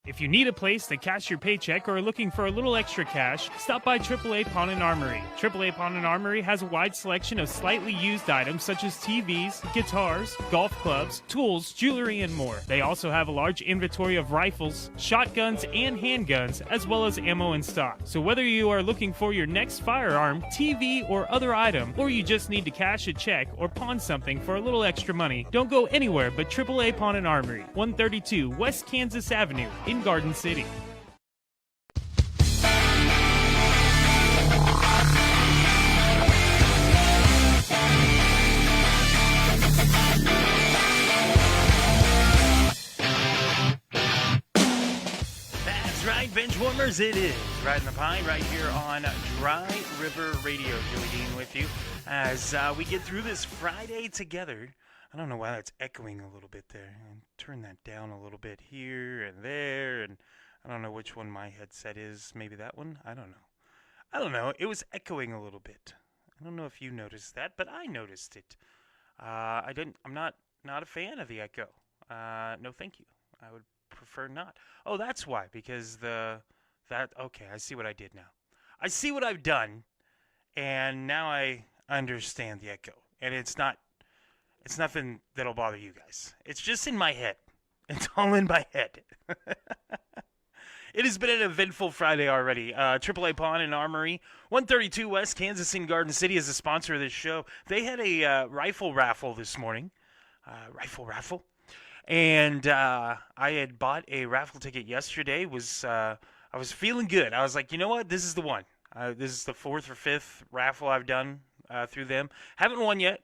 If you need a place to cash your paycheck or are looking for a little extra cash, stop by AAA Pawn and Armory. AAA Pawn and Armory has a wide selection of slightly used items such as TVs, guitars, golf clubs, tools, jewelry, and more. They also have a large inventory of rifles, shotguns, and handguns, as well as ammo in stock. So whether you are looking for your next firearm, TV, or other item, or you just need to cash a check or pawn something for a little extra money, don't go anywhere but AAA Pawn and Armory, 132 West Kansas Avenue in Garden City. That's right, bench warmers, it is Ridin the Pine right here on Dry River Radio. Joey Dean with you as we get through this Friday together. I don't know why that's echoing a little bit there. Turn that down a little bit here and there, and I don't know which one my headset is. Maybe that one? I don't know. It was echoing a little bit. I don't know if you noticed that, but I noticed it. I'm not a fan of the echo. No, thank you. I would prefer not. Oh, that's why, because okay, I see what I did now. I see what I've done, and now I understand the echo. And it's nothing that'll bother you guys. It's just in my head. It's all in my head. It has been an eventful Friday already. AAA Pawn and Armory, 132 West Kansas in Garden City is the sponsor of this show. They had a rifle raffle this morning. And I had bought a raffle ticket yesterday. I was feeling good. I was like, you know what? This is the one. This is the fourth or fifth raffle I've done through them. Haven't won yet.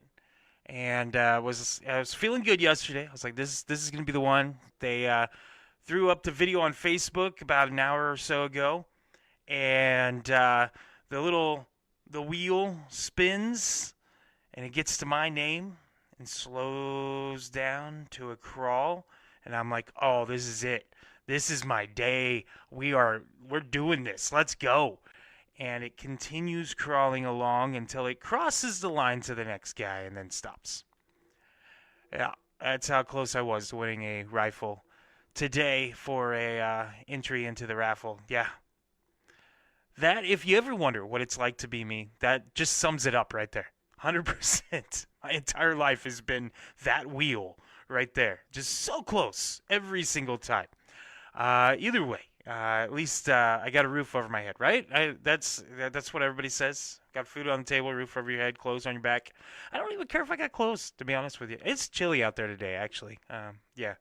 And I was feeling good yesterday. I was like, this is going to be the one. They threw up the video on Facebook about an hour or so ago. And the wheel spins, and it gets to my name and slows down to a crawl. And I'm like, oh, this is it. This is my day. We're doing this. Let's go. And it continues crawling along until it crosses the line to the next guy and then stops. Yeah, that's how close I was to winning a rifle today for a entry into the raffle. Yeah. That, if you ever wonder what it's like to be me, that just sums it up right there. 100%. My entire life has been that wheel right there. Just so close every single time. Either way. At least I got a roof over my head, right? That's what everybody says. Got food on the table, roof over your head, clothes on your back. I don't even care if I got clothes, to be honest with you. It's chilly out there today, actually. Yeah,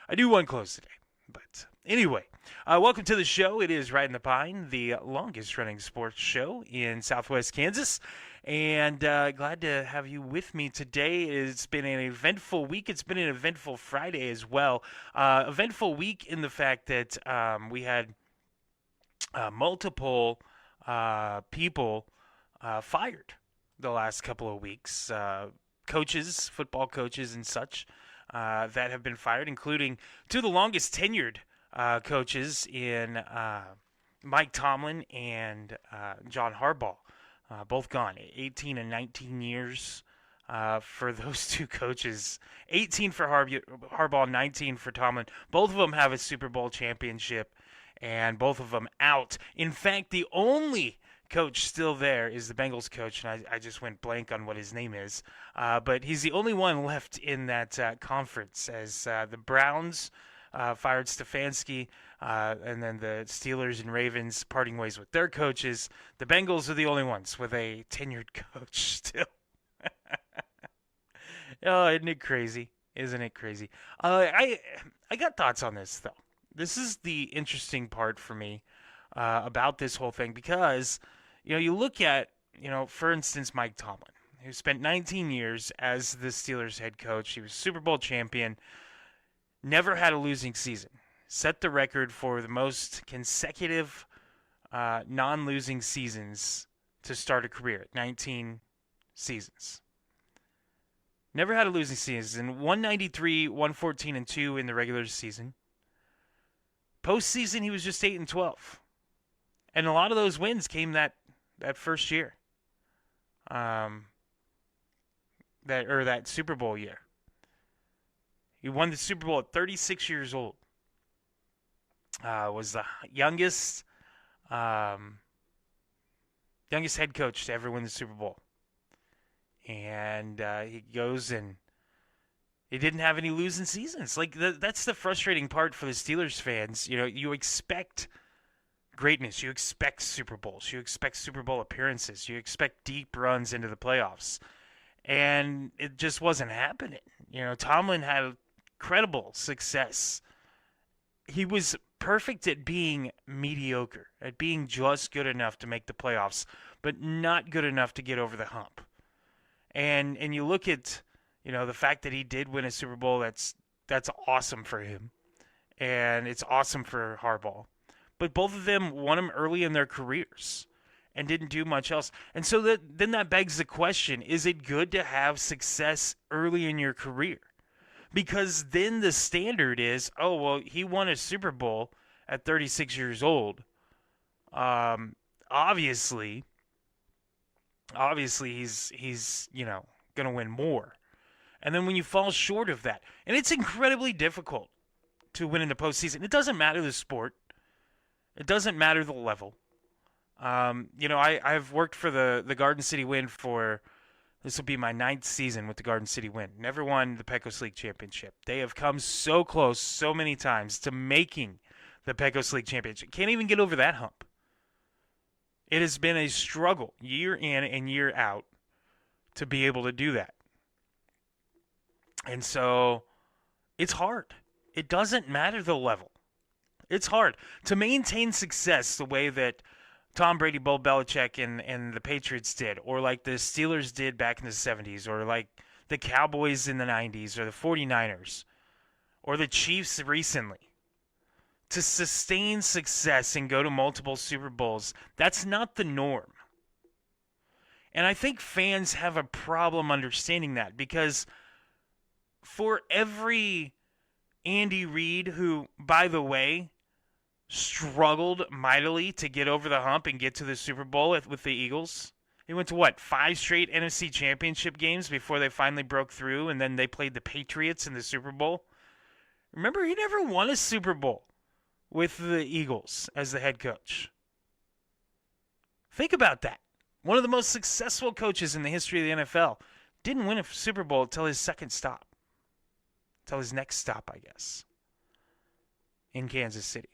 I do want clothes today. But anyway, welcome to the show. It is Ridin the Pine, the longest-running sports show in Southwest Kansas. And glad to have you with me today. It's been an eventful week. It's been an eventful Friday as well. Eventful week in the fact that we had multiple people fired the last couple of weeks. Coaches, football coaches and such that have been fired, including two of the longest tenured coaches in Mike Tomlin and John Harbaugh. Both gone. 18 and 19 years for those two coaches. 18 for Harbaugh, 19 for Tomlin. Both of them have a Super Bowl championship, and both of them out. In fact, the only coach still there is the Bengals coach, and I just went blank on what his name is. But he's the only one left in that conference, as the Browns fired Stefanski, and then the Steelers and Ravens parting ways with their coaches. The Bengals are the only ones with a tenured coach still. Oh, isn't it crazy? Isn't it crazy? I got thoughts on this, though. This is the interesting part for me about this whole thing, because, you look at, for instance, Mike Tomlin, who spent 19 years as the Steelers head coach. He was Super Bowl champion. Never had a losing season. Set the record for the most consecutive non-losing seasons to start a career. 19 seasons. Never had a losing season. 193, 114, and 2 in the regular season. Postseason, he was just 8 and 12. And a lot of those wins came that first year. That Super Bowl year. He won the Super Bowl at 36 years old. was the um, youngest head coach to ever win the Super Bowl. And he goes and he didn't have any losing seasons. Like that's the frustrating part for the Steelers fans. You know, you expect greatness, you expect Super Bowls, you expect Super Bowl appearances, you expect deep runs into the playoffs, and it just wasn't happening. You know, Tomlin had incredible success. He was perfect at being mediocre, at being just good enough to make the playoffs, but not good enough to get over the hump. And you look at, you know, the fact that he did win a Super Bowl, that's awesome for him. And it's awesome for Harbaugh. But both of them won them early in their careers and didn't do much else. And so then that begs the question, is it good to have success early in your career? Because then the standard is, oh, well, he won a Super Bowl at 36 years old. Obviously he's you know, going to win more. And then when you fall short of that, and it's incredibly difficult to win in the postseason. It doesn't matter the sport. It doesn't matter the level. You know, I've worked for the Garden City Wind for, this will be my 9th season with the Garden City Wind. Never won the Pecos League Championship. They have come so close so many times to making the Pecos League Championship. Can't even get over that hump. It has been a struggle year in and year out to be able to do that. And so it's hard. It doesn't matter the level. It's hard to maintain success the way that Tom Brady, Bill Belichick, and the Patriots did, or like the Steelers did back in the 70s, or like the Cowboys in the 90s, or the 49ers, or the Chiefs recently. To sustain success and go to multiple Super Bowls, that's not the norm. And I think fans have a problem understanding that, because for every Andy Reid, who, by the way, struggled mightily to get over the hump and get to the Super Bowl with the Eagles. He went to, what, 5 straight NFC Championship games before they finally broke through, and then they played the Patriots in the Super Bowl. Remember, he never won a Super Bowl with the Eagles as the head coach. Think about that. One of the most successful coaches in the history of the NFL didn't win a Super Bowl until his second stop. Until his next stop, I guess, in Kansas City.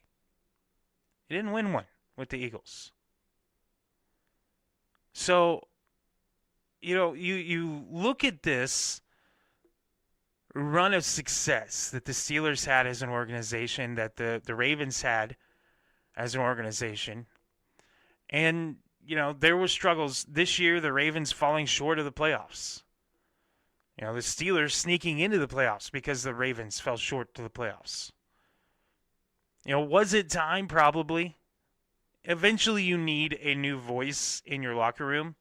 He didn't win one with the Eagles. So, you know, you look at this run of success that the Steelers had as an organization, that the Ravens had as an organization, and, you know, there were struggles. This year, the Ravens falling short of the playoffs. You know, the Steelers sneaking into the playoffs because the Ravens fell short to the playoffs. You know, was it time? Probably. Eventually, you need a new voice in your locker room.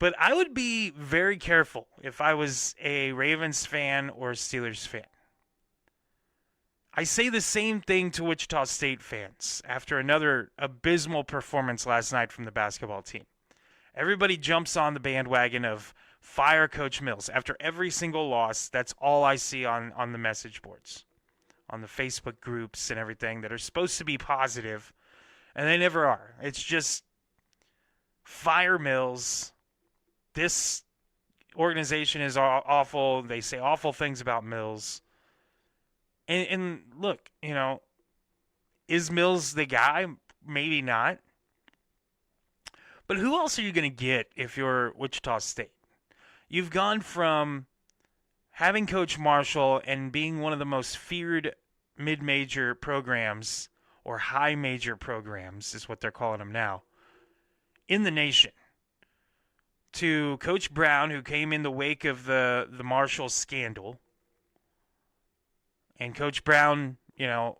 But I would be very careful if I was a Ravens fan or a Steelers fan. I say the same thing to Wichita State fans after another abysmal performance last night from the basketball team. Everybody jumps on the bandwagon of fire Coach Mills. After every single loss, that's all I see on the message boards, on the Facebook groups and everything that are supposed to be positive, and they never are. It's just fire Mills. This organization is awful. They say awful things about Mills. And look, you know, is Mills the guy? Maybe not. But who else are you going to get if you're Wichita State? You've gone from having Coach Marshall and being one of the most feared mid-major programs, or high-major programs is what they're calling them now, in the nation, to Coach Brown, who came in the wake of the Marshall scandal. And Coach Brown, you know,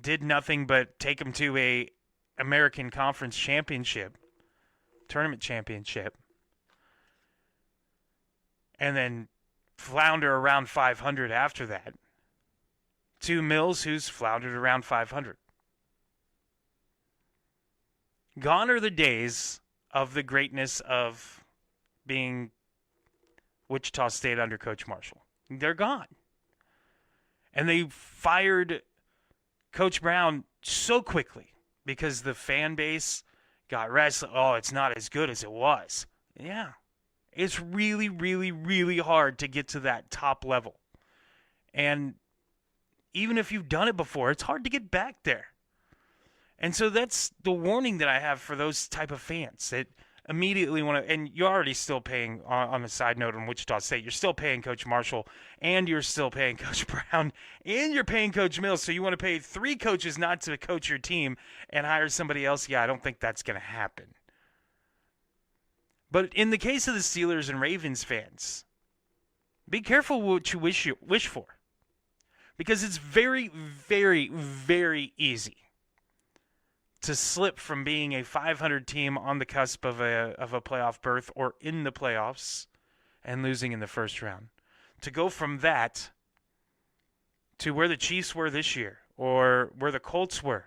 did nothing but take him to a American Conference championship, tournament championship, and then flounder around 500 after that, to Mills, who's floundered around 500. Gone are the days of the greatness of being Wichita State under Coach Marshall. They're gone. And they fired Coach Brown so quickly because the fan base got restless. Oh, it's not as good as it was. Yeah. It's really, really, really hard to get to that top level. And even if you've done it before, it's hard to get back there. And so that's the warning that I have for those type of fans that immediately want to, and you're already still paying, on a side note on Wichita State, you're still paying Coach Marshall, and you're still paying Coach Brown, and you're paying Coach Mills, so you want to pay 3 coaches not to coach your team and hire somebody else. Yeah, I don't think that's going to happen. But in the case of the Steelers and Ravens fans, be careful what you wish for. Because it's very, very, very easy to slip from being a 500 team on the cusp of a playoff berth or in the playoffs and losing in the first round. To go from that to where the Chiefs were this year or where the Colts were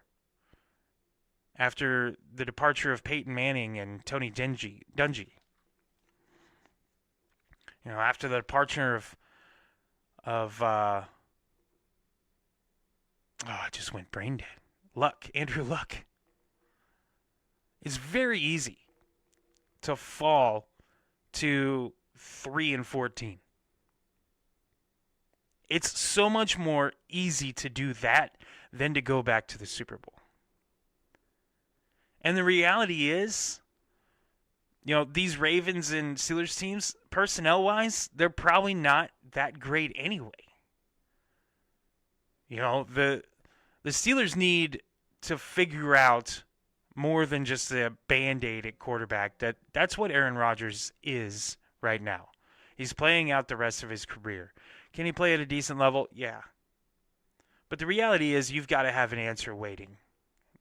after the departure of Peyton Manning and Tony Dungy. You know, after the departure of I just went brain dead. Andrew Luck. It's very easy to fall to 3-14. It's so much more easy to do that than to go back to the Super Bowl. And the reality is, you know, these Ravens and Steelers teams, personnel-wise, they're probably not that great anyway. You know, the Steelers need to figure out more than just a Band-Aid at quarterback. That's what Aaron Rodgers is right now. He's playing out the rest of his career. Can he play at a decent level? Yeah. But the reality is you've got to have an answer waiting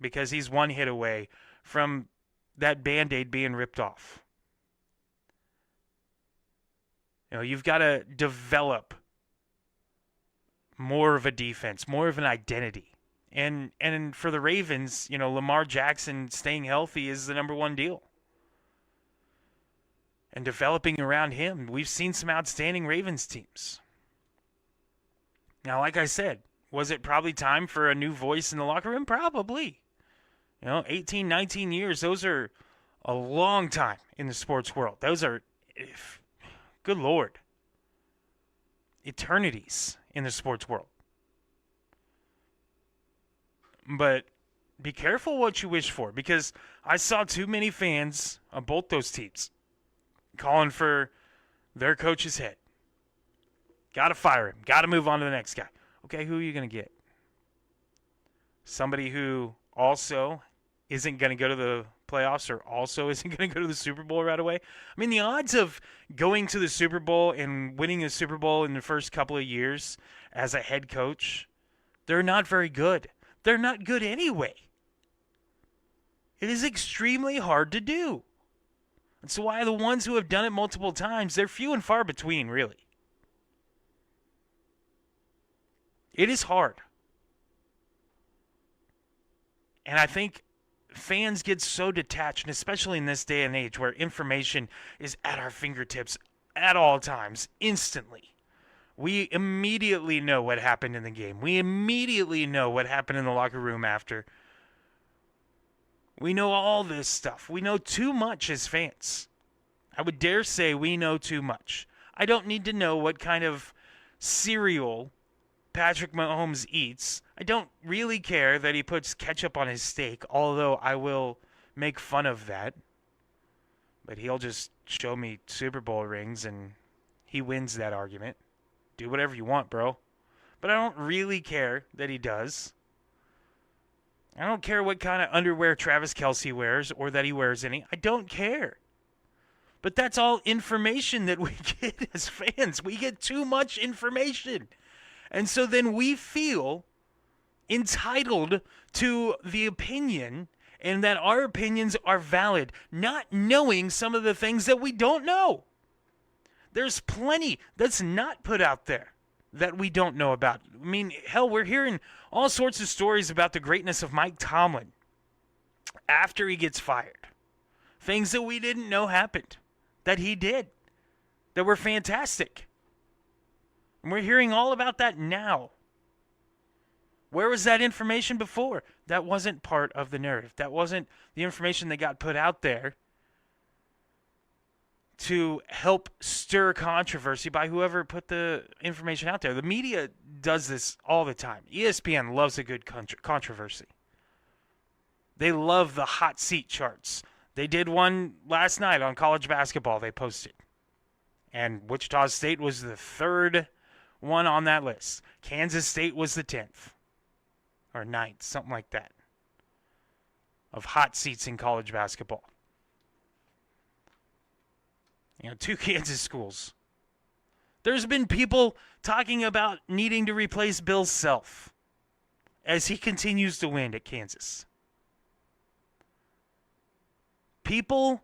because he's one hit away from that Band-Aid being ripped off. You know, you've got to develop more of a defense, more of an identity. And for the Ravens, you know, Lamar Jackson staying healthy is the number one deal. And developing around him, we've seen some outstanding Ravens teams. Now, like I said, was it probably time for a new voice in the locker room? Probably. You know, 18, 19 years, those are a long time in the sports world. Those are, good Lord, eternities in the sports world. But be careful what you wish for, because I saw too many fans of both those teams calling for their coach's head. Got to fire him. Got to move on to the next guy. Okay, who are you going to get? Somebody who also isn't going to go to the playoffs or also isn't going to go to the Super Bowl right away? I mean, the odds of going to the Super Bowl and winning the Super Bowl in the first couple of years as a head coach, they're not very good. They're not good anyway. It is extremely hard to do. That's why the ones who have done it multiple times, they're few and far between, really. It is hard. And I think fans get so detached, and especially in this day and age where information is at our fingertips at all times, instantly. We immediately know what happened in the game. We immediately know what happened in the locker room after. We know all this stuff. We know too much as fans. I would dare say we know too much. I don't need to know what kind of cereal Patrick Mahomes eats. I don't really care that he puts ketchup on his steak, although I will make fun of that. But he'll just show me Super Bowl rings and he wins that argument. Do whatever you want, bro. But I don't really care that he does. I don't care what kind of underwear Travis Kelce wears or that he wears any. I don't care. But that's all information that we get as fans. We get too much information. And so then we feel entitled to the opinion and that our opinions are valid, not knowing some of the things that we don't know. There's plenty that's not put out there that we don't know about. I mean, hell, we're hearing all sorts of stories about the greatness of Mike Tomlin after he gets fired. Things that we didn't know happened, that he did, that were fantastic. And we're hearing all about that now. Where was that information before? That wasn't part of the narrative. That wasn't the information that got put out there to help stir controversy by whoever put the information out there. The media does this all the time. ESPN loves a good controversy. They love the hot seat charts. They did one last night on college basketball they posted. And Wichita State was the third one on that list. Kansas State was the 10th. Or 9th, something like that. Of hot seats in college basketball. You know, 2 Kansas schools. There's been people talking about needing to replace Bill Self as he continues to win at Kansas. People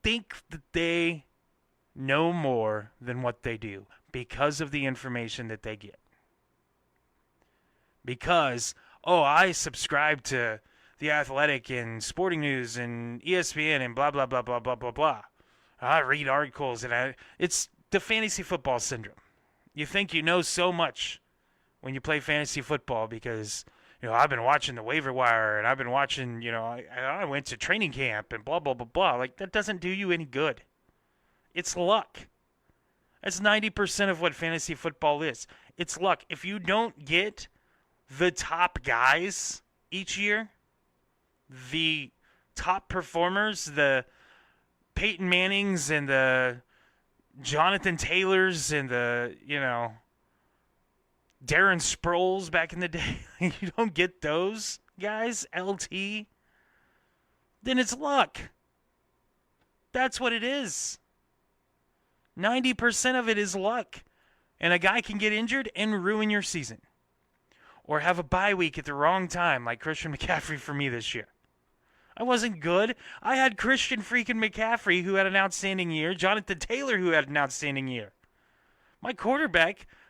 think that they know more than what they do because of the information that they get. Because, I subscribe to The Athletic and Sporting News and ESPN and blah, blah, blah, blah, blah, blah, blah. I read articles and it's the fantasy football syndrome. You think you know so much when you play fantasy football because, I've been watching the waiver wire and I've been watching, I went to training camp and blah, blah, blah, blah. Like, that doesn't do you any good. It's luck. That's 90% of what fantasy football is. It's luck. If you don't get the top guys each year, the top performers, the Peyton Mannings and the Jonathan Taylors and the, Darren Sproles back in the day, you don't get those guys, LT, then it's luck. That's what it is. 90% of it is luck. And a guy can get injured and ruin your season. Or have a bye week at the wrong time, like Christian McCaffrey for me this year. I wasn't good. I had Christian freaking McCaffrey, who had an outstanding year. Jonathan Taylor, who had an outstanding year. My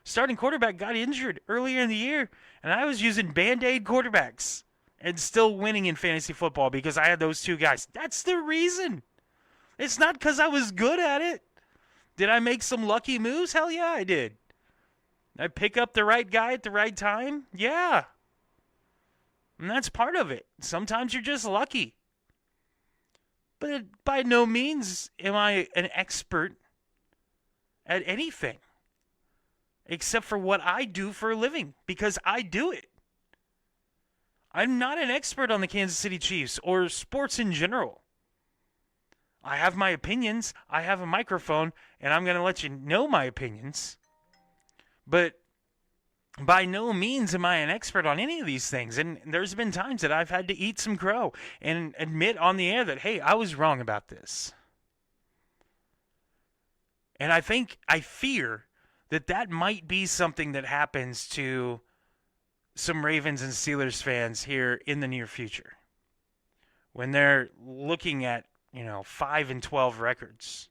starting quarterback, got injured earlier in the year, and I was using Band-Aid quarterbacks and still winning in fantasy football because I had those 2 guys. That's the reason. It's not because I was good at it. Did I make some lucky moves? Hell yeah, I did. I pick up the right guy at the right time? Yeah. And that's part of it. Sometimes you're just lucky. But by no means am I an expert at anything. Except for what I do for a living. Because I do it. I'm not an expert on the Kansas City Chiefs or sports in general. I have my opinions. I have a microphone. And I'm going to let you know my opinions. But by no means am I an expert on any of these things. And there's been times that I've had to eat some crow and admit on the air that, hey, I was wrong about this. And I fear that might be something that happens to some Ravens and Steelers fans here in the near future. When they're looking at, 5-12 records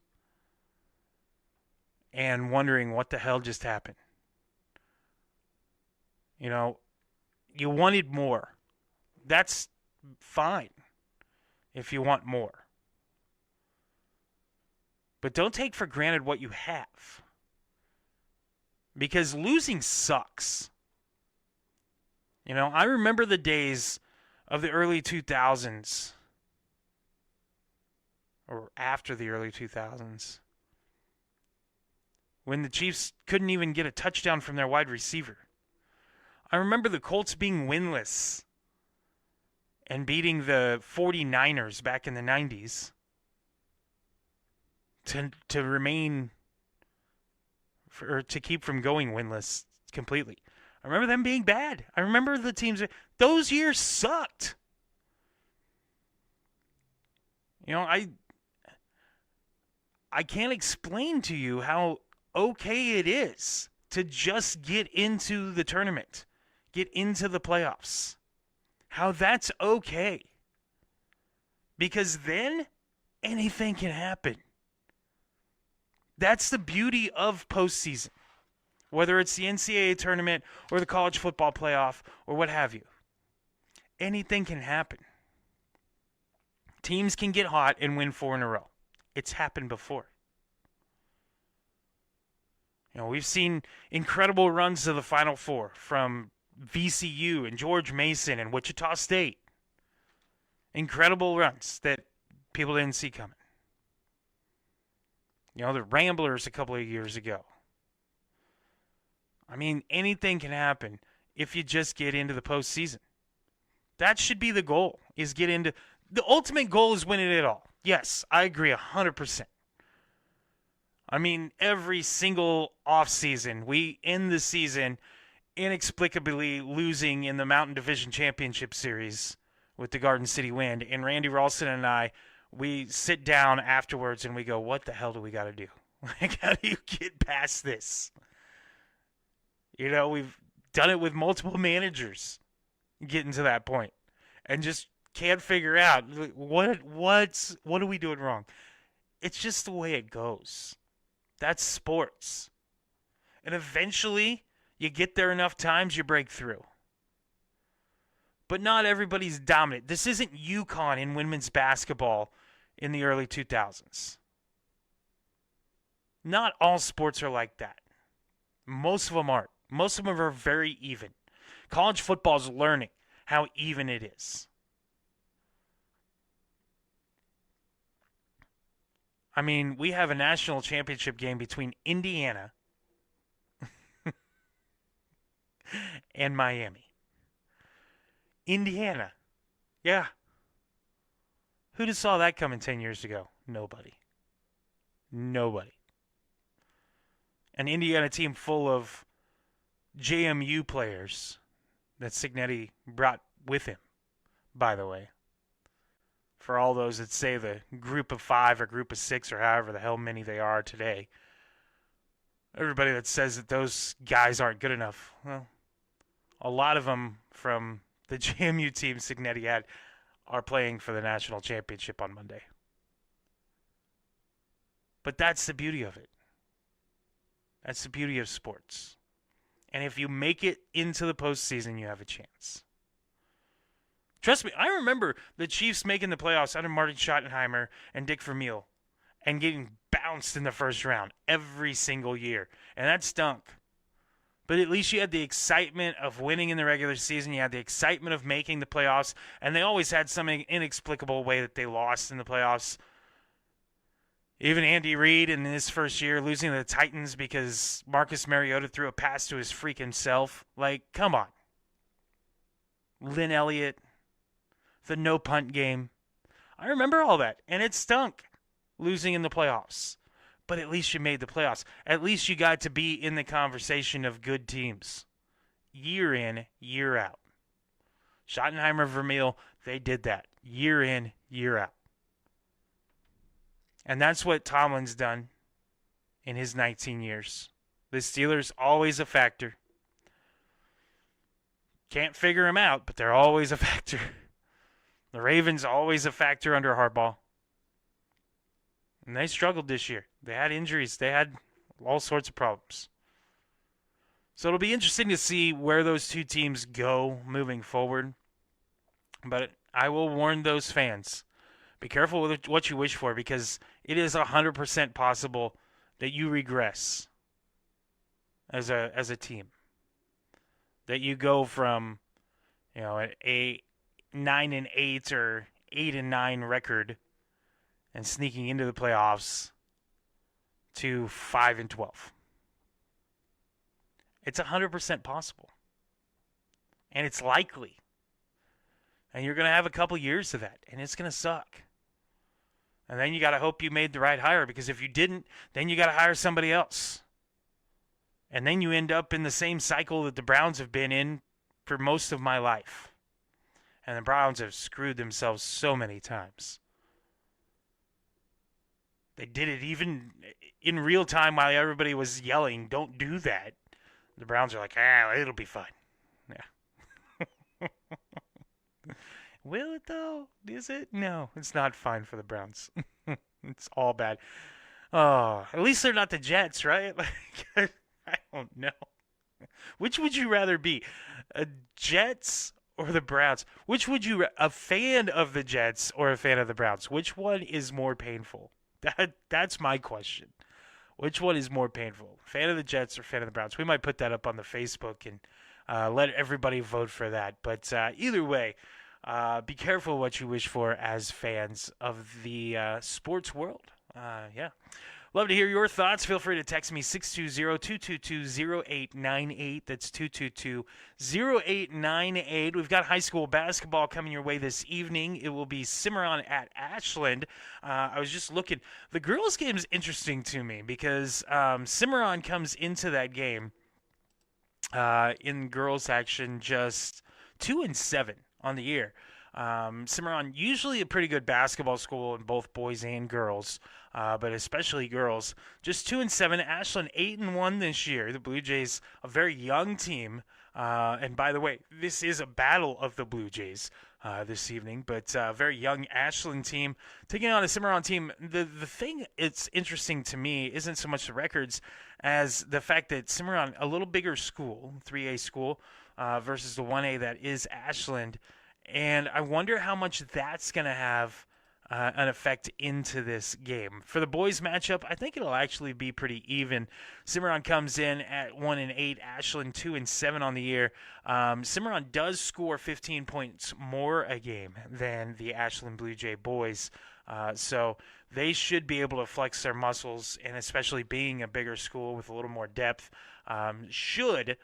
and wondering what the hell just happened. You wanted more. That's fine if you want more. But don't take for granted what you have. Because losing sucks. I remember the days of the early 2000s. Or after the early 2000s. When the Chiefs couldn't even get a touchdown from their wide receiver. I remember the Colts being winless and beating the 49ers back in the 90s to remain or to keep from going winless completely. I remember them being bad. I remember the teams. Those years sucked. I can't explain to you how okay it is to just get into the tournament. Get into the playoffs. How that's okay. Because then anything can happen. That's the beauty of postseason. Whether it's the NCAA tournament or the college football playoff or what have you. Anything can happen. Teams can get hot and win 4 in a row. It's happened before. We've seen incredible runs to the Final Four from VCU and George Mason and Wichita State. Incredible runs that people didn't see coming. The Ramblers a couple of years ago. I mean, anything can happen if you just get into the postseason. That should be the goal, is get into... The ultimate goal is winning it all. Yes, I agree 100%. I mean, every single offseason, we end the season inexplicably losing in the Mountain Division Championship Series with the Garden City Wind. And Randy Ralston and I, we sit down afterwards and we go, what the hell do we got to do? Like, how do you get past this? We've done it with multiple managers getting to that point and just can't figure out what are we doing wrong? It's just the way it goes. That's sports. And eventually, you get there enough times, you break through. But not everybody's dominant. This isn't UConn in women's basketball in the early 2000s. Not all sports are like that. Most of them aren't. Most of them are very even. College football is learning how even it is. I mean, we have a national championship game between Indiana and Miami. Indiana. Yeah. Who'd have saw that coming 10 years ago? Nobody. An Indiana team full of JMU players that Signetti brought with him, by the way. For all those that say the group of 5 or group of 6 or however the hell many they are today. Everybody that says that those guys aren't good enough. Well, a lot of them from the JMU team Signetti had are playing for the national championship on Monday. But that's the beauty of it. That's the beauty of sports. And if you make it into the postseason, you have a chance. Trust me, I remember the Chiefs making the playoffs under Martin Schottenheimer and Dick Vermeil and getting bounced in the first round every single year. And that stunk. But at least you had the excitement of winning in the regular season. You had the excitement of making the playoffs. And they always had some inexplicable way that they lost in the playoffs. Even Andy Reid in his first year losing to the Titans because Marcus Mariota threw a pass to his freaking self. Like, come on. Lynn Elliott. The no-punt game. I remember all that, and it stunk losing in the playoffs. But at least you made the playoffs. At least you got to be in the conversation of good teams. Year in, year out. Schottenheimer, Vermeil, they did that. Year in, year out. And that's what Tomlin's done in his 19 years. The Steelers, always a factor. Can't figure them out, but they're always a factor. The Ravens, always a factor under Harbaugh. And they struggled this year. They had injuries. They had all sorts of problems. So it'll be interesting to see where those two teams go moving forward. But I will warn those fans. Be careful with what you wish for, because it is 100% possible that you regress as a team. That you go from, a 9-8 or 8-9 record and sneaking into the playoffs to 5-12. It's 100% possible. And it's likely. And you're going to have a couple years of that, and it's going to suck. And then you got to hope you made the right hire, because if you didn't, then you got to hire somebody else. And then you end up in the same cycle that the Browns have been in for most of my life. And the Browns have screwed themselves so many times. They did it even in real time while everybody was yelling, don't do that. The Browns are like, it'll be fine. Yeah. Will it though? Is it? No, it's not fine for the Browns. It's all bad. Oh, at least they're not the Jets, right? Like, I don't know. Which would you rather be? A Jets or the Browns? Which would you, a fan of the Jets or a fan of the Browns? Which one is more painful? That's my question. Which one is more painful? Fan of the Jets or fan of the Browns? We might put that up on the Facebook and let everybody vote for that. But either way, be careful what you wish for as fans of the sports world. Yeah. Love to hear your thoughts. Feel free to text me 620-222-0898. That's 222-0898. We've got high school basketball coming your way this evening. It will be Cimarron at Ashland. I was just looking. The girls' game is interesting to me because Cimarron comes into that game in girls' action just 2-7 on the year. Cimarron, usually a pretty good basketball school in both boys and girls, but especially girls. Just 2-7. Ashland 8-1 this year. The Blue Jays, a very young team. And by the way, this is a battle of the Blue Jays this evening, but a very young Ashland team taking on a Cimarron team. The thing that's interesting to me isn't so much the records as the fact that Cimarron, a little bigger school, 3A school, versus the 1A that is Ashland. And I wonder how much that's going to have an effect into this game. For the boys matchup, I think it'll actually be pretty even. Cimarron comes in at 1-8, Ashland 2-7 on the year. Cimarron does score 15 points more a game than the Ashland Blue Jay boys. So they should be able to flex their muscles, and especially being a bigger school with a little more depth, should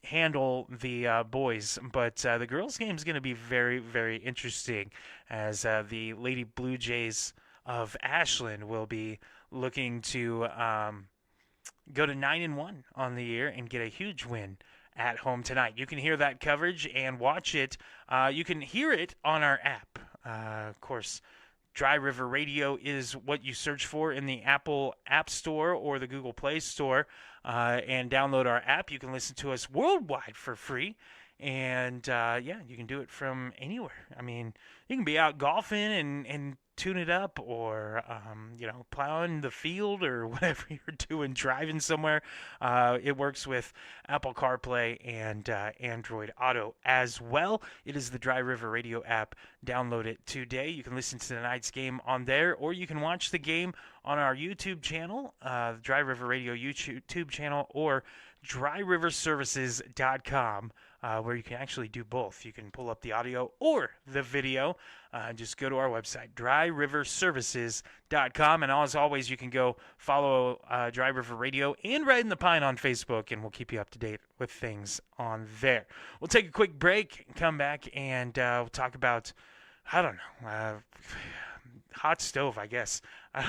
handle the boys, but the girls' game is going to be very, very interesting as the Lady Blue Jays of Ashland will be looking to go to 9-1 on the year and get a huge win at home tonight. You can hear that coverage and watch it. You can hear it on our app. Of course, Dry River Radio is what you search for in the Apple App Store or the Google Play Store, and download our app. You can listen to us worldwide for free, and yeah, you can do it from anywhere. I mean, you can be out golfing and tune it up, or plowing the field or whatever you're doing, driving somewhere. It works with Apple CarPlay and Android Auto as well. It is the Dry River Radio app. Download it today. You can listen to tonight's game on there, or you can watch the game on our YouTube channel, the Dry River Radio YouTube channel, or dryriverservices.com, where you can actually do both. You can pull up the audio or the video. Just go to our website, dryriverservices.com. And as always, you can go follow Dry River Radio and Ridin the Pine on Facebook, and we'll keep you up to date with things on there. We'll take a quick break, come back, and we'll talk about, I don't know, hot stove, I guess.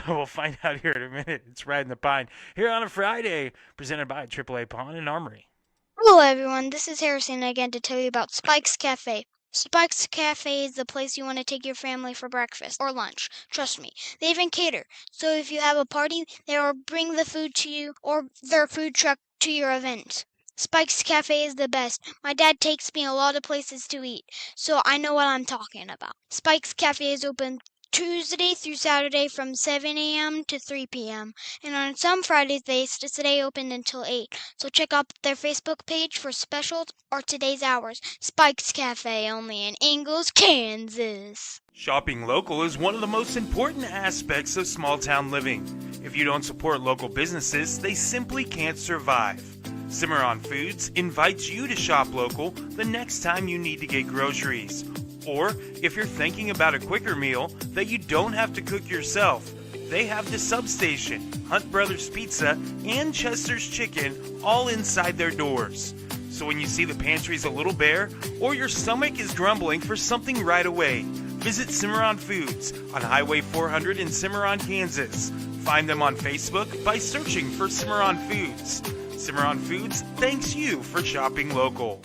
We'll find out here in a minute. It's Ridin the Pine here on a Friday, presented by AAA Pawn and Armory. Hello everyone, this is Harrison again to tell you about Spike's Cafe. Spike's Cafe is the place you want to take your family for breakfast or lunch. Trust me, they even cater. So if you have a party, they will bring the food to you or their food truck to your event. Spike's Cafe is the best. My dad takes me a lot of places to eat, so I know what I'm talking about. Spike's Cafe is open Tuesday through Saturday from 7 a.m. to 3 p.m. And on some Fridays, they stay open until 8. So check out their Facebook page for specials or today's hours. Spike's Cafe, only in Ingalls, Kansas. Shopping local is one of the most important aspects of small-town living. If you don't support local businesses, they simply can't survive. Cimarron Foods invites you to shop local the next time you need to get groceries. Or, if you're thinking about a quicker meal that you don't have to cook yourself, they have the Substation, Hunt Brothers Pizza, and Chester's Chicken all inside their doors. So when you see the pantries a little bare, or your stomach is grumbling for something right away, visit Cimarron Foods on Highway 400 in Cimarron, Kansas. Find them on Facebook by searching for Cimarron Foods. Cimarron Foods thanks you for shopping local.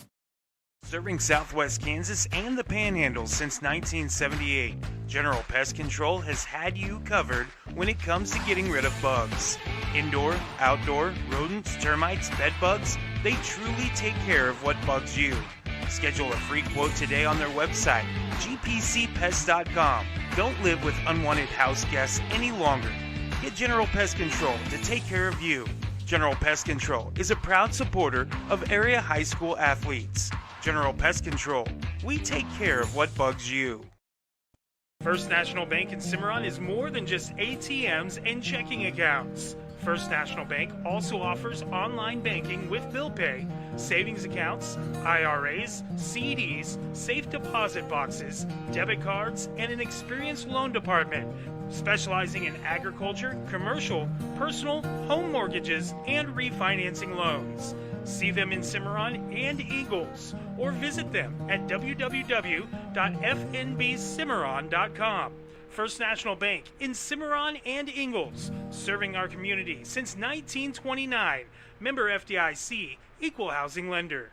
Serving Southwest Kansas and the Panhandle since 1978, General Pest Control has had you covered when it comes to getting rid of bugs. Indoor, outdoor, rodents, termites, bed bugs, they truly take care of what bugs you. Schedule a free quote today on their website, gpcpest.com. Don't live with unwanted house guests any longer. Get General Pest Control to take care of you. General Pest Control is a proud supporter of area high school athletes. General Pest Control, we take care of what bugs you. First National Bank in Cimarron is more than just ATMs and checking accounts. First National Bank also offers online banking with bill pay, savings accounts, IRAs, CDs, safe deposit boxes, debit cards, and an experienced loan department, specializing in agriculture, commercial, personal, home mortgages, and refinancing loans. See them in Cimarron and Eagles, or visit them at www.fnbcimarron.com. First National Bank in Cimarron and Ingalls, serving our community since 1929. Member FDIC, Equal Housing Lender.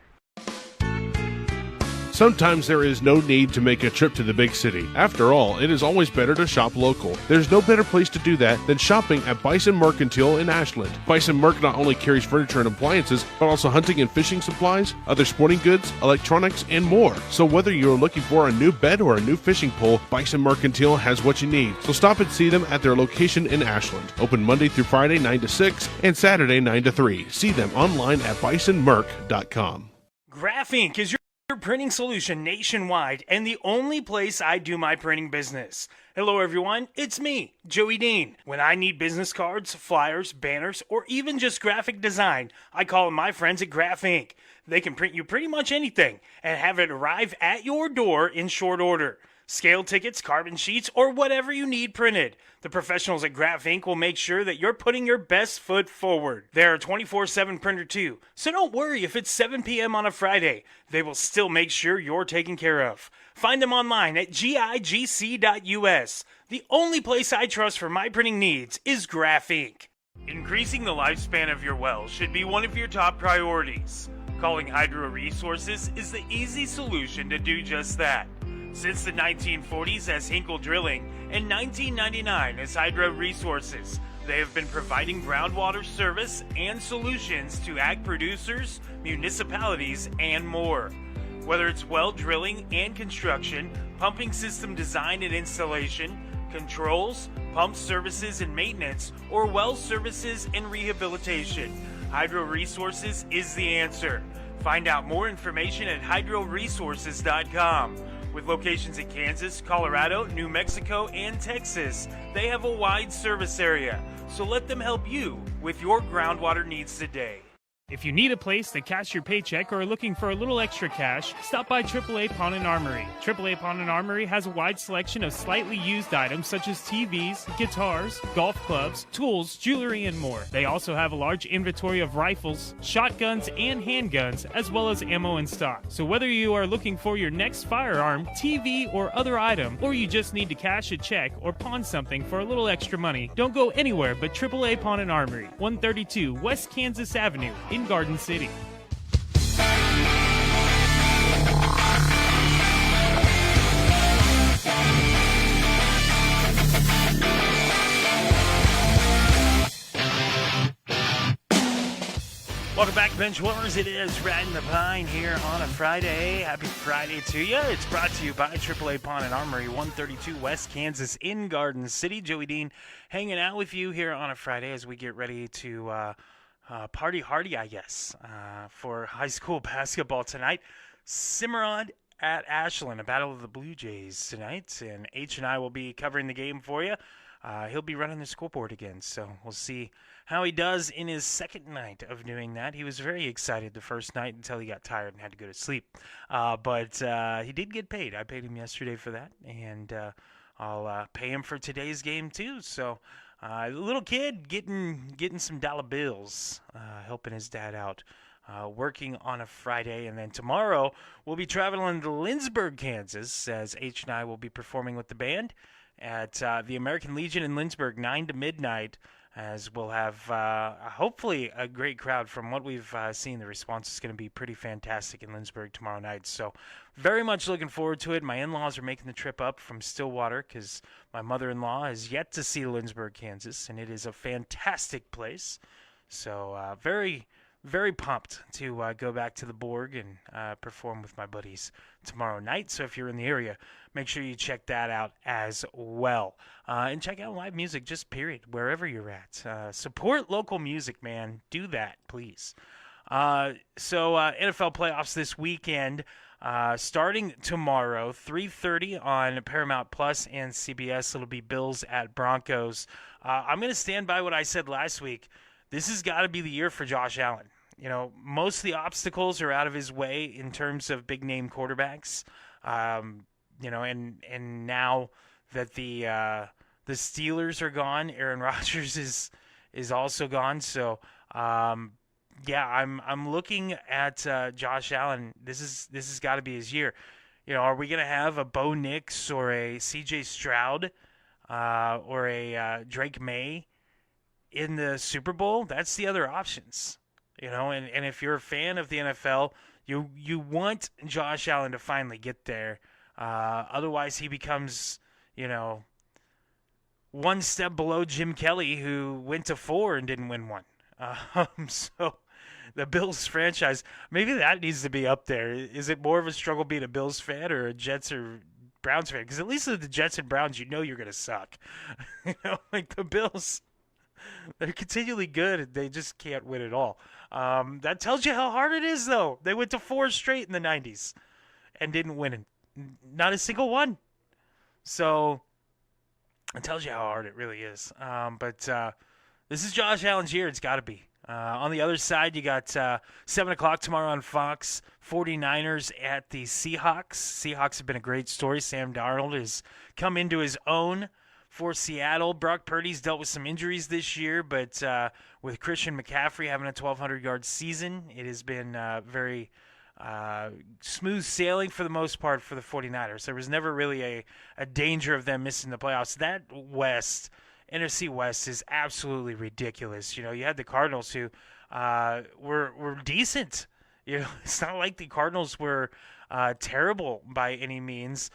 Sometimes there is no need to make a trip to the big city. After all, it is always better to shop local. There's no better place to do that than shopping at Bison Mercantile in Ashland. Bison Merc not only carries furniture and appliances, but also hunting and fishing supplies, other sporting goods, electronics, and more. So whether you're looking for a new bed or a new fishing pole, Bison Mercantile has what you need. So stop and see them at their location in Ashland. Open Monday through Friday 9 to 6 and Saturday 9 to 3. See them online at bisonmerc.com. Graph Inc. is your printing solution nationwide and the only place I do my printing business. Hello everyone, it's me, Joey Dean. When I need business cards, flyers, banners, or even just graphic design, I call on my friends at Graph Inc. They can print you pretty much anything and have it arrive at your door in short order. Scale tickets, carbon sheets, or whatever you need printed. The professionals at Graph Inc. will make sure that you're putting your best foot forward. They're a 24/7 printer too, so don't worry if it's 7 p.m. on a Friday. They will still make sure you're taken care of. Find them online at gigc.us. The only place I trust for my printing needs is Graph Inc. Increasing the lifespan of your well should be one of your top priorities. Calling Hydro Resources is the easy solution to do just that. Since the 1940s as Hinkle Drilling and 1999 as Hydro Resources, they have been providing groundwater service and solutions to ag producers, municipalities, and more. Whether it's well drilling and construction, pumping system design and installation, controls, pump services and maintenance, or well services and rehabilitation, Hydro Resources is the answer. Find out more information at hydroresources.com. With locations in Kansas, Colorado, New Mexico, and Texas, they have a wide service area. So let them help you with your groundwater needs today. If you need a place to cash your paycheck or are looking for a little extra cash, stop by AAA Pawn and Armory. AAA Pawn and Armory has a wide selection of slightly used items such as TVs, guitars, golf clubs, tools, jewelry, and more. They also have a large inventory of rifles, shotguns, and handguns, as well as ammo in stock. So whether you are looking for your next firearm, TV, or other item, or you just need to cash a check or pawn something for a little extra money, don't go anywhere but AAA Pawn and Armory, 132 West Kansas Avenue in Garden City. Welcome back, Bench Warmers. It is Ridin the Pine here on a Friday. Happy Friday to you. It's brought to you by AAA Pawn and Armory, 132 West Kansas in Garden City. Joey Dean hanging out with you here on a Friday as we get ready to party hardy, I guess, for high school basketball tonight. Cimarron at Ashland, a battle of the Blue Jays tonight, and H and I will be covering the game for you. He'll be running the scoreboard again, so we'll see how he does in his second night of doing that. He was very excited the first night until he got tired and had to go to sleep. But he did get paid. I paid him yesterday for that, and I'll pay him for today's game too. So little kid getting some dollar bills, helping his dad out, working on a Friday. And then tomorrow we'll be traveling to Lindsborg, Kansas, as H and I will be performing with the band at the American Legion in Lindsborg, 9 to midnight, as we'll have hopefully a great crowd. From what we've seen, the response is going to be pretty fantastic in Lindsborg tomorrow night. So very much looking forward to it. My in-laws are making the trip up from Stillwater because my mother-in-law has yet to see Lindsborg, Kansas, and it is a fantastic place. So very, very pumped to go back to the Borg and perform with my buddies tomorrow night. So if you're in the area, make sure you check that out as well. And check out live music, just period, wherever you're at. Support local music, man. Do that, please. NFL playoffs this weekend, starting tomorrow, 3:30 on Paramount Plus and CBS. It'll be Bills at Broncos. I'm going to stand by what I said last week. This has got to be the year for Josh Allen. Most of the obstacles are out of his way in terms of big name quarterbacks. And now that the Steelers are gone, Aaron Rodgers is also gone. So yeah, I'm looking at Josh Allen. This has got to be his year. Are we gonna have a Bo Nix or a C.J. Stroud or a Drake May in the Super Bowl? That's the other options. And if you're a fan of the NFL, you want Josh Allen to finally get there. Otherwise, he becomes one step below Jim Kelly, who went to 4 and didn't win one. So the Bills franchise, maybe that needs to be up there. Is it more of a struggle being a Bills fan or a Jets or Browns fan? Because at least with the Jets and Browns, you're going to suck. Like the Bills, they're continually good, and they just can't win at all. That tells you how hard it is, though. They went to 4 straight in the 90s and didn't win not a single one. So it tells you how hard it really is. But this is Josh Allen's year. It's got to be. On the other side, you got 7 o'clock tomorrow on Fox, 49ers at the Seahawks. Seahawks have been a great story. Sam Darnold has come into his own for Seattle. Brock Purdy's dealt with some injuries this year, but with Christian McCaffrey having a 1,200-yard season, it has been very smooth sailing for the most part for the 49ers. There was never really a danger of them missing the playoffs. That NFC West is absolutely ridiculous. You had the Cardinals who were decent. It's not like the Cardinals were terrible by any means.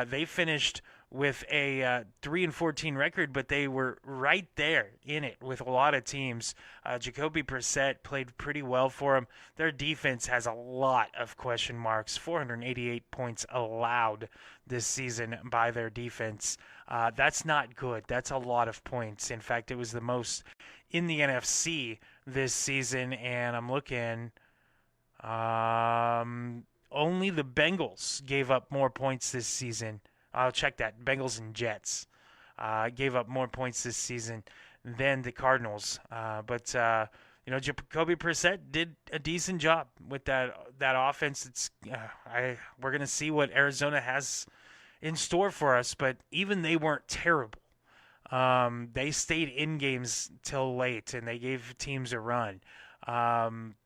They finished with a 3-14 record, but they were right there in it with a lot of teams. Jacoby Brissett played pretty well for them. Their defense has a lot of question marks. 488 points allowed this season by their defense. That's not good. That's a lot of points. In fact, it was the most in the NFC this season, and I'm looking. Only the Bengals gave up more points this season. I'll check that. Bengals and Jets gave up more points this season than the Cardinals. But Jacoby Brissett did a decent job with that offense. We're going to see what Arizona has in store for us, but even they weren't terrible. They stayed in games till late, and they gave teams a run.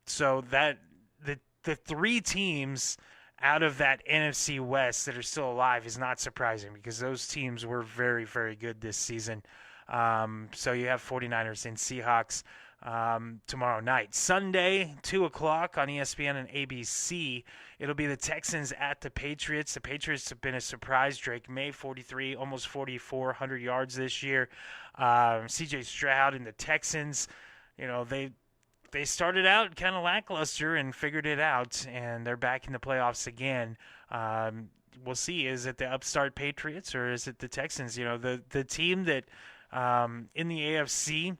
So that the 3 teams out of that NFC West that are still alive is not surprising because those teams were very, very good this season. So you have 49ers and Seahawks tomorrow night. Sunday, 2 o'clock on ESPN and ABC, it'll be the Texans at the Patriots. The Patriots have been a surprise. Drake May, 43, almost 4,400 yards this year. C.J. Stroud and the Texans, they started out kind of lackluster and figured it out, and they're back in the playoffs again. We'll see. Is it the upstart Patriots or is it the Texans? The team that in the AFC,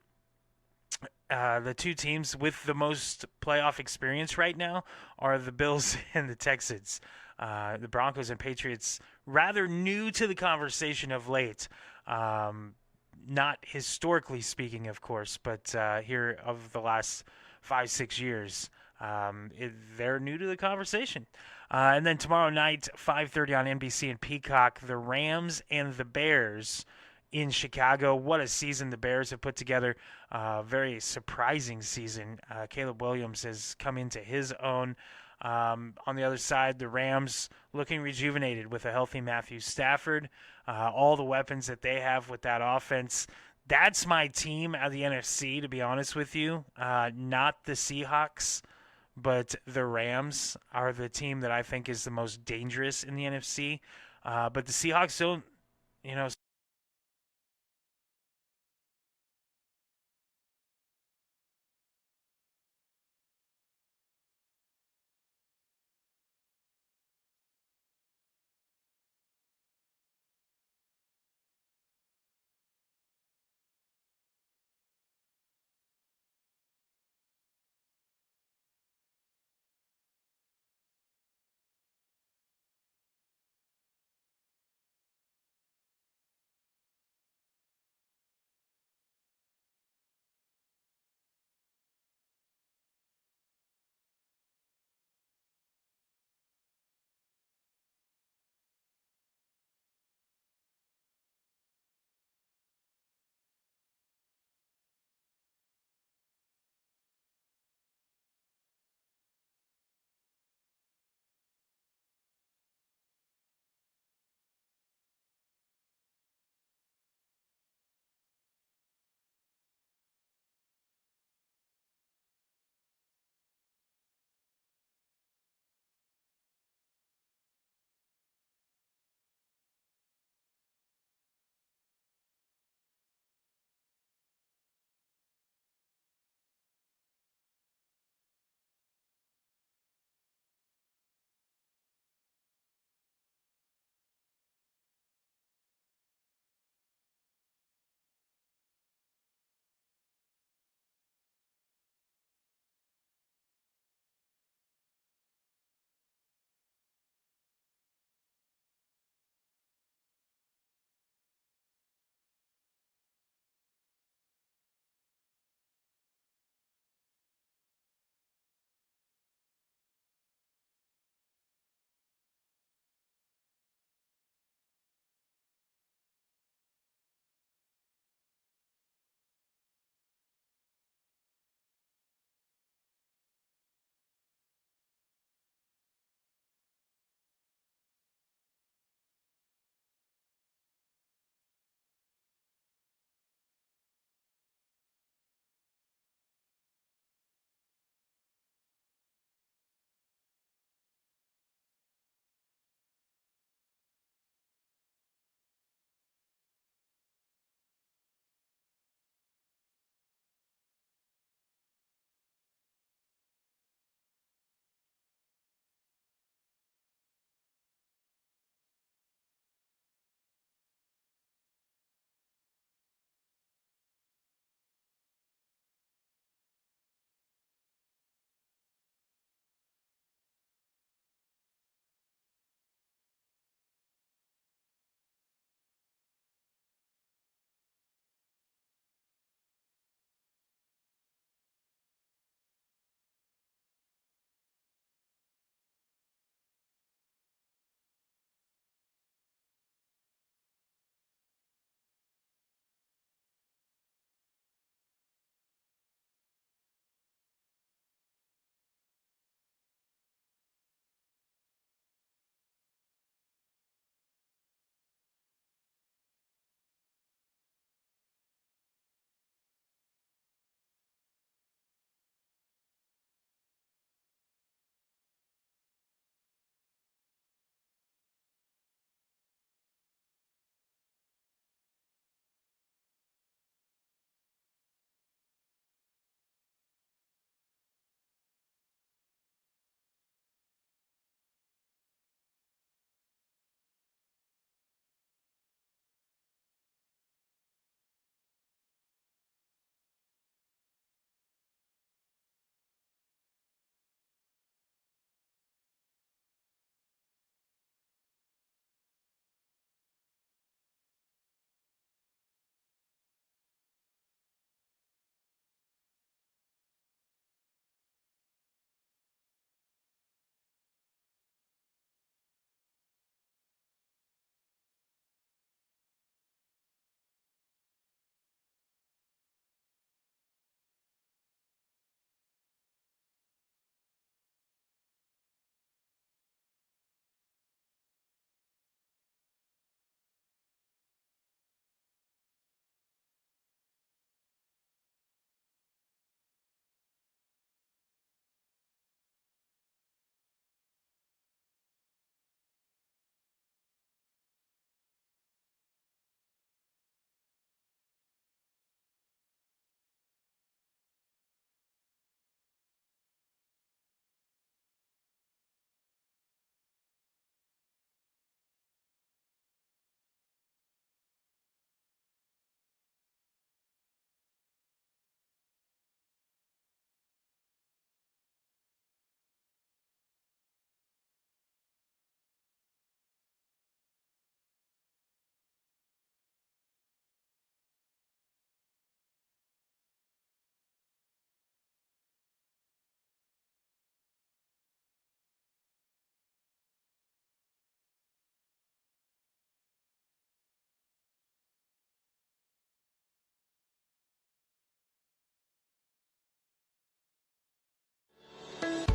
the 2 teams with the most playoff experience right now are the Bills and the Texans. The Broncos and Patriots, rather new to the conversation of late. Not historically speaking, of course, but here of the last 5-6 years, they're new to the conversation. And then tomorrow night, 5:30 on NBC and Peacock, the Rams and the Bears in Chicago. What a season the Bears have put together. Very surprising season. Caleb Williams has come into his own. On the other side, the Rams looking rejuvenated with a healthy Matthew Stafford. All the weapons that they have with that offense. That's my team out of the NFC, to be honest with you. Not the Seahawks, but the Rams are the team that I think is the most dangerous in the NFC. But the Seahawks don't,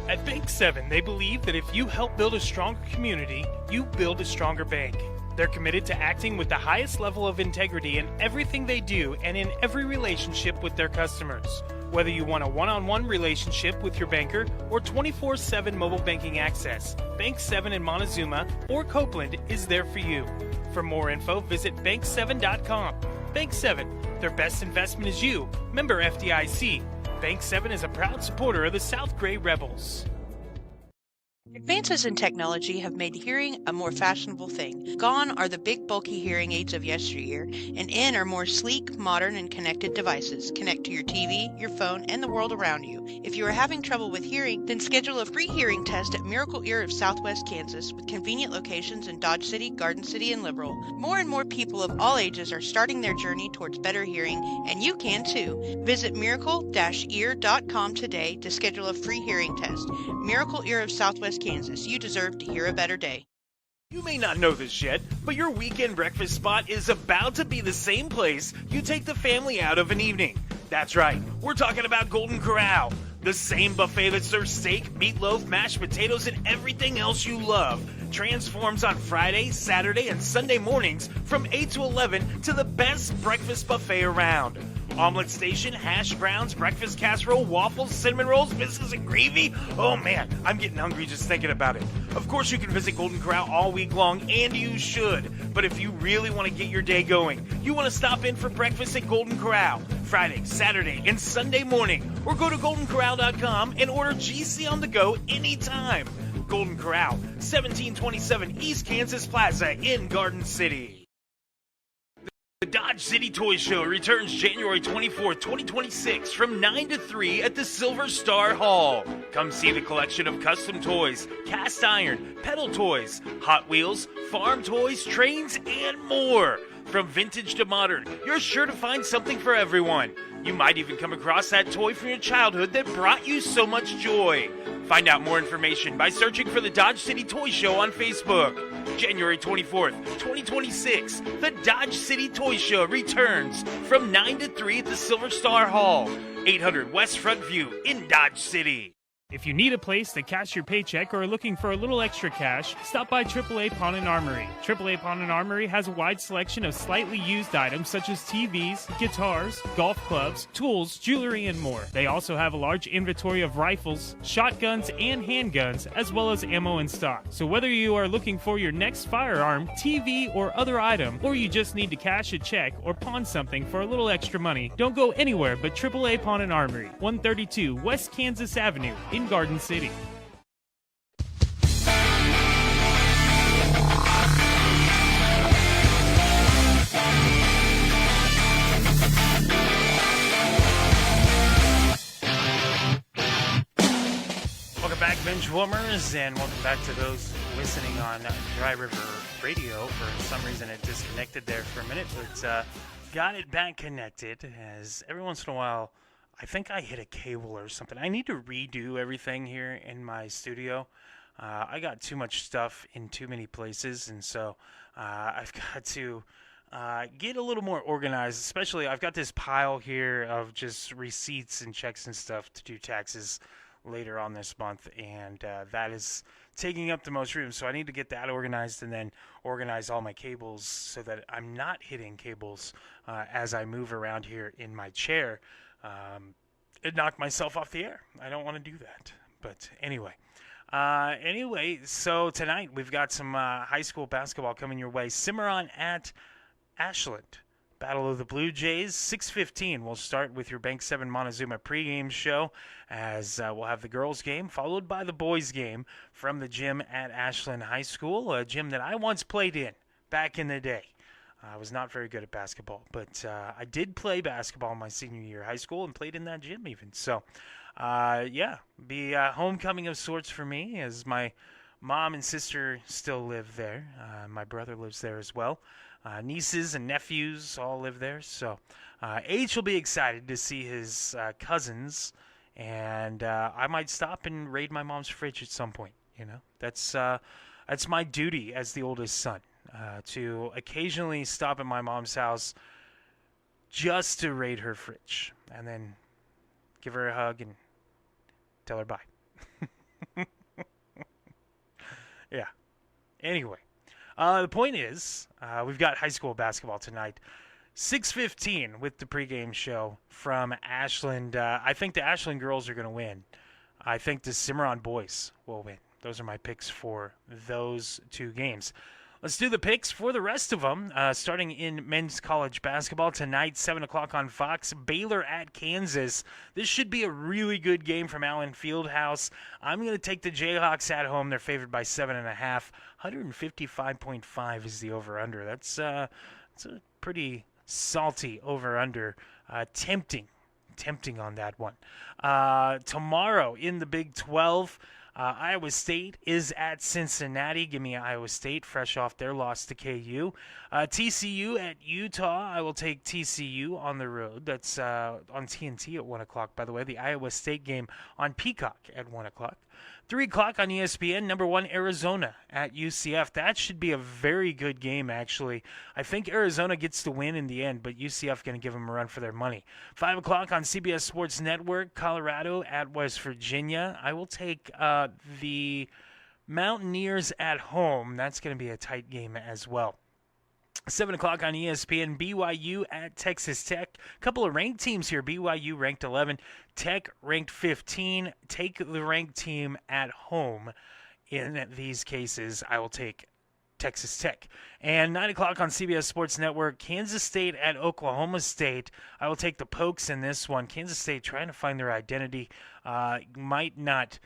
At Bank 7, they believe that if you help build a stronger community, you build a stronger bank. They're committed to acting with the highest level of integrity in everything they do and in every relationship with their customers. Whether you want a one-on-one relationship with your banker or 24/7 mobile banking access, Bank 7 in Montezuma or Copeland is there for you. For more info, visit bank7.com. Bank 7, their best investment is you. Member FDIC. Bank 7 is a proud supporter of the South Gray Rebels. Advances in technology have made hearing a more fashionable thing. Gone are the big bulky hearing aids of yesteryear, and in are more sleek, modern, and connected devices. Connect to your TV, your phone, and the world around you. If you are having trouble with hearing, then schedule a free hearing test at Miracle Ear of Southwest Kansas with convenient locations in Dodge City, Garden City, and Liberal. More and more people of all ages are starting their journey towards better hearing, and you can too. Visit miracle-ear.com today to schedule a free hearing test. Miracle Ear of Southwest Kansas. You deserve to hear a better day. You may not know this yet, but your weekend breakfast spot is about to be the same place you take the family out of an evening. That's right, we're talking about Golden Corral, the same buffet that serves steak, meatloaf, mashed potatoes, and everything else you love. Transforms on Friday, Saturday, and Sunday mornings from 8 to 11 to the best breakfast buffet around. Omelet station, hash browns, breakfast casserole, waffles, cinnamon rolls, biscuits, and gravy. Oh man, I'm getting hungry just thinking about it. Of course you can visit Golden Corral all week long, and you should. But if you really want to get your day going, you want to stop in for breakfast at Golden Corral Friday, Saturday, and Sunday morning. Or go to goldencorral.com and order GC on the go anytime. Golden Corral, 1727 East Kansas Plaza in Garden City. The Dodge City Toy Show returns January 24th, 2026 from 9 to 3 at the Silver Star Hall. Come see the collection of custom toys, cast iron, pedal toys, Hot Wheels, farm toys, trains, and more. From vintage to modern, you're sure to find something for everyone. You might even come across that toy from your childhood that brought you so much joy. Find out more information by searching for the Dodge City Toy Show on Facebook. January 24th, 2026, the Dodge City Toy Show returns from 9 to 3 at the Silver Star Hall, 800 West Front View in Dodge City. If you need a place to cash your paycheck or are looking for a little extra cash, stop by AAA Pawn and Armory. AAA Pawn and Armory has a wide selection of slightly used items such as TVs, guitars, golf clubs, tools, jewelry, and more. They also have a large inventory of rifles, shotguns, and handguns, as well as ammo in stock. So whether you are looking for your next firearm, TV, or other item, or you just need to cash a check or pawn something for a little extra money, don't go anywhere but AAA Pawn and Armory, 132 West Kansas Avenue in Garden City. Welcome back, binge warmers, and welcome back to those listening on Dry River Radio. For some reason it disconnected there for a minute, but got it back connected, as every once in a while I think I hit a cable or something. I need to redo everything here in my studio. I got too much stuff in too many places, and so I've got to get a little more organized. Especially, I've got this pile here of just receipts and checks and stuff to do taxes later on this month, and that is taking up the most room. So I need to get that organized and then organize all my cables so that I'm not hitting cables as I move around here in my chair. It knocked myself off the air. I don't want to do that. But anyway. So tonight we've got some high school basketball coming your way. Cimarron at Ashland. Battle of the Blue Jays, 6:15. We'll start with your Bank 7 Montezuma pregame show, as we'll have the girls' game, followed by the boys' game from the gym at Ashland High School, a gym that I once played in back in the day. I was not very good at basketball, but I did play basketball my senior year of high school and played in that gym even. So, be a homecoming of sorts for me, as my mom and sister still live there. My brother lives there as well. Nieces and nephews all live there. So, H will be excited to see his cousins, and I might stop and raid my mom's fridge at some point. You know, that's my duty as the oldest son. To occasionally stop at my mom's house just to raid her fridge and then give her a hug and tell her bye. Yeah. Anyway, the point is, we've got high school basketball tonight. 6:15 with the pregame show from Ashland. I think the Ashland girls are going to win. I think the Cimarron boys will win. Those are my picks for those two games. Let's do the picks for the rest of them. Starting in men's college basketball tonight, 7 o'clock on Fox. Baylor at Kansas. This should be a really good game from Allen Fieldhouse. I'm going to take the Jayhawks at home. They're favored by 7.5. 155.5 is the over-under. That's a pretty salty over-under. Tempting on that one. Tomorrow in the Big 12, Iowa State is at Cincinnati. Give me Iowa State, fresh off their loss to KU. TCU at Utah. I will take TCU on the road. That's on TNT at 1 o'clock, by the way. The Iowa State game on Peacock at 1 o'clock. 3 o'clock on ESPN, number 1, Arizona at UCF. That should be a very good game, actually. I think Arizona gets the win in the end, but UCF going to give them a run for their money. 5 o'clock on CBS Sports Network, Colorado at West Virginia. I will take the Mountaineers at home. That's going to be a tight game as well. 7 o'clock on ESPN, BYU at Texas Tech. A couple of ranked teams here. BYU ranked 11, Tech ranked 15. Take the ranked team at home. In these cases, I will take Texas Tech. And 9 o'clock on CBS Sports Network, Kansas State at Oklahoma State. I will take the Pokes in this one. Kansas State trying to find their identity. Might not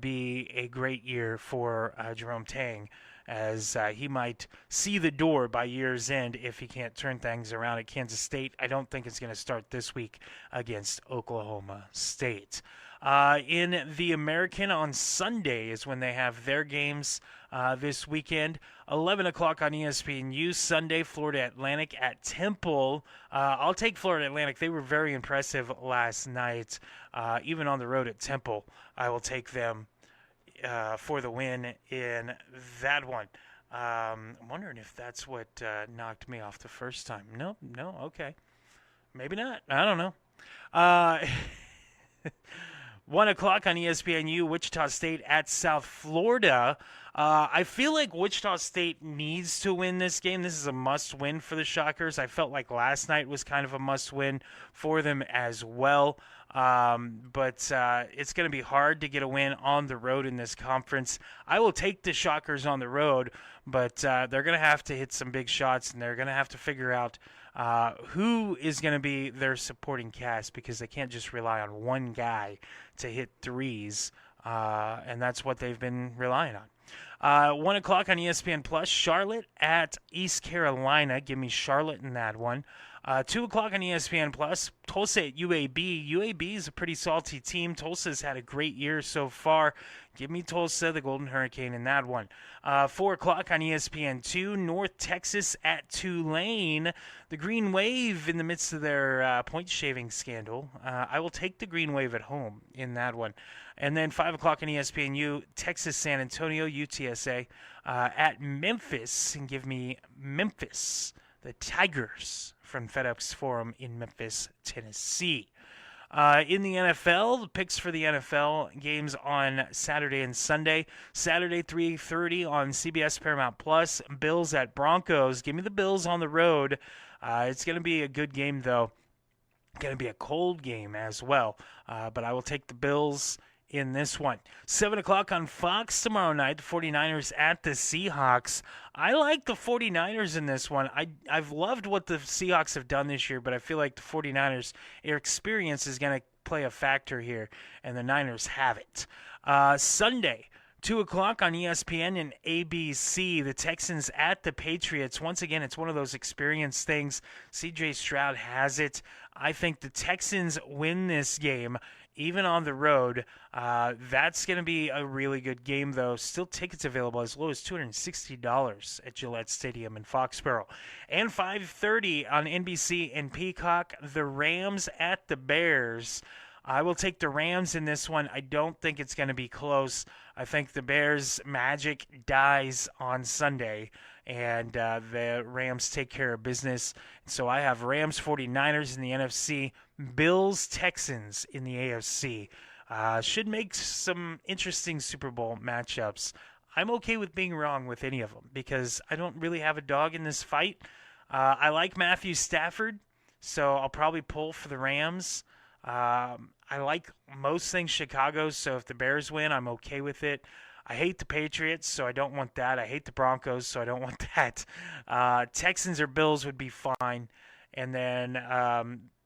be a great year for Jerome Tang, as he might see the door by year's end if he can't turn things around at Kansas State. I don't think it's going to start this week against Oklahoma State. In the American on Sunday is when they have their games this weekend. 11 o'clock on ESPNU Sunday, Florida Atlantic at Temple. I'll take Florida Atlantic. They were very impressive last night, even on the road at Temple. I will take them for the win in that one. I'm wondering if that's what knocked me off the first time. No, okay. Maybe not. I don't know. 1 o'clock on ESPNU, Wichita State at South Florida. I feel like Wichita State needs to win this game. This is a must-win for the Shockers. I felt like last night was kind of a must-win for them as well. But it's going to be hard to get a win on the road in this conference. I will take the Shockers on the road, but they're going to have to hit some big shots, and they're going to have to figure out who is going to be their supporting cast, because they can't just rely on one guy to hit threes, and that's what they've been relying on. 1 o'clock on ESPN Plus, Charlotte at East Carolina. Give me Charlotte in that one. 2 o'clock on ESPN Plus, Tulsa at UAB. UAB is a pretty salty team. Tulsa's had a great year so far. Give me Tulsa, the Golden Hurricane, in that one. 4 o'clock on ESPN2, North Texas at Tulane. The Green Wave in the midst of their point-shaving scandal. I will take the Green Wave at home in that one. And then 5 o'clock on ESPNU, Texas San Antonio, UTSA, at Memphis. And give me Memphis, the Tigers, from FedEx Forum in Memphis, Tennessee. In the NFL, the picks for the NFL games on Saturday and Sunday. Saturday, 3:30 on CBS Paramount Plus. Bills at Broncos. Give me the Bills on the road. It's going to be a good game, though. Going to be a cold game as well. But I will take the Bills in this one. 7 o'clock on Fox tomorrow night, the 49ers at the Seahawks. I like the 49ers in this one. I've loved what the Seahawks have done this year, but I feel like the 49ers, their experience is going to play a factor here, and the Niners have it. Sunday, 2 o'clock on ESPN and ABC, the Texans at the Patriots. Once again, it's one of those experience things. C.J. Stroud has it. I think the Texans win this game, even on the road. That's going to be a really good game, though. Still tickets available as low as $260 at Gillette Stadium in Foxborough. And 5:30 on NBC and Peacock, the Rams at the Bears. I will take the Rams in this one. I don't think it's going to be close. I think the Bears' magic dies on Sunday, and the Rams take care of business. So I have Rams 49ers in the NFC, Bills Texans in the AFC. Should make some interesting Super Bowl matchups. I'm okay with being wrong with any of them because I don't really have a dog in this fight. I like Matthew Stafford, so I'll probably pull for the Rams. I like most things Chicago, so if the Bears win, I'm okay with it. I hate the Patriots, so I don't want that. I hate the Broncos, so I don't want that. Texans or Bills would be fine. And then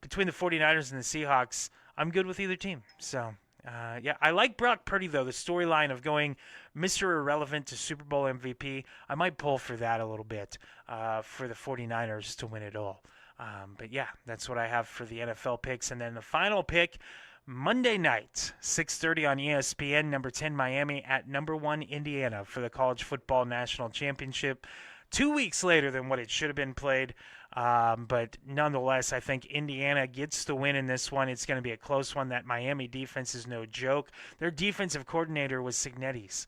between the 49ers and the Seahawks, I'm good with either team. So, yeah, I like Brock Purdy, though, the storyline of going Mr. Irrelevant to Super Bowl MVP. I might pull for that a little bit for the 49ers to win it all. But, yeah, that's what I have for the NFL picks. And then the final pick, Monday night, 6:30 on ESPN, number 10 Miami at number 1 Indiana for the College Football National Championship. 2 weeks later than what it should have been played. But nonetheless, I think Indiana gets the win in this one. It's going to be a close one. That Miami defense is no joke. Their defensive coordinator was Signetti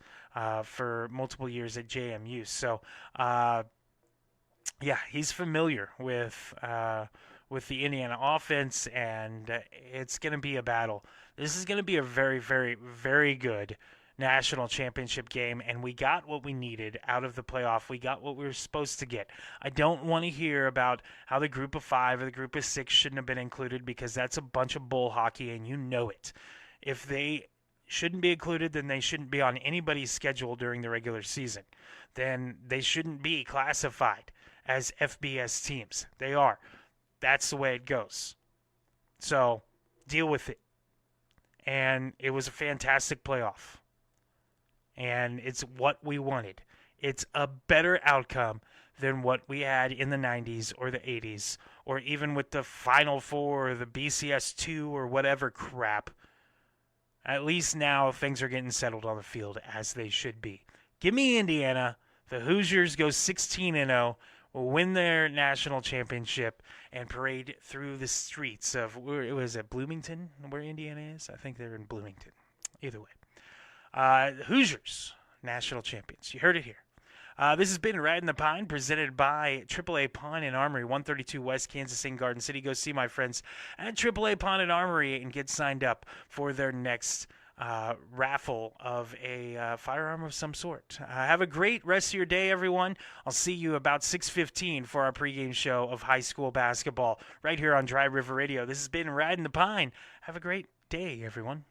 for multiple years at JMU. So, yeah, he's familiar with the Indiana offense, and it's going to be a battle. This is going to be a very, very, very good national championship game, and we got what we needed out of the playoff. We got what we were supposed to get. I don't want to hear about how the group of 5 or the group of 6 shouldn't have been included because that's a bunch of bull hockey, and you know it. If they shouldn't be included, then they shouldn't be on anybody's schedule during the regular season. Then they shouldn't be classified as FBS teams. They are. That's the way it goes. So deal with it. And it was a fantastic playoff. And it's what we wanted. It's a better outcome than what we had in the 90s or the 80s or even with the Final Four or the BCS 2 or whatever crap. At least now things are getting settled on the field as they should be. Give me Indiana. The Hoosiers go 16-0, will win their national championship, and parade through the streets of, where was it, Bloomington, where Indiana is? I think they're in Bloomington. Either way. Hoosiers, national champions. You heard it here. This has been Ridin the Pine, presented by AAA Pawn and Armory, 132 West Kansas in Garden City. Go see my friends at AAA Pawn and Armory and get signed up for their next raffle of a firearm of some sort. Have a great rest of your day, everyone. I'll see you about 6:15 for our pregame show of high school basketball right here on Dry River Radio. This has been Ridin the Pine. Have a great day, everyone.